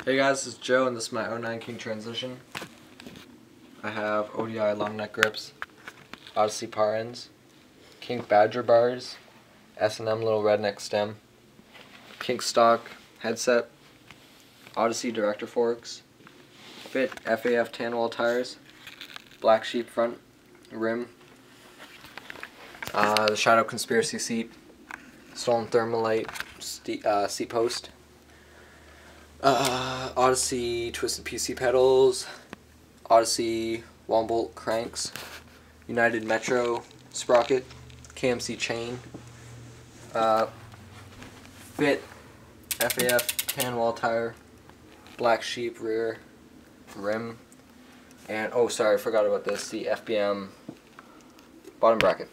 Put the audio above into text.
Hey guys, this is Joe and this is my 09 King transition. I have ODI long neck grips, Odyssey par ends, Kink Badger bars, S&M little redneck stem, Kink stock headset, Odyssey director forks, Fit FAF tan wall tires, black sheep front rim, the Shadow Conspiracy seat, stolen thermalite seat post, Odyssey twisted PC pedals, Odyssey wall bolt cranks, United Metro sprocket, KMC chain, Fit FAF tan wall tire, black sheep rear rim, and oh sorry, I forgot about this, the FBM bottom bracket.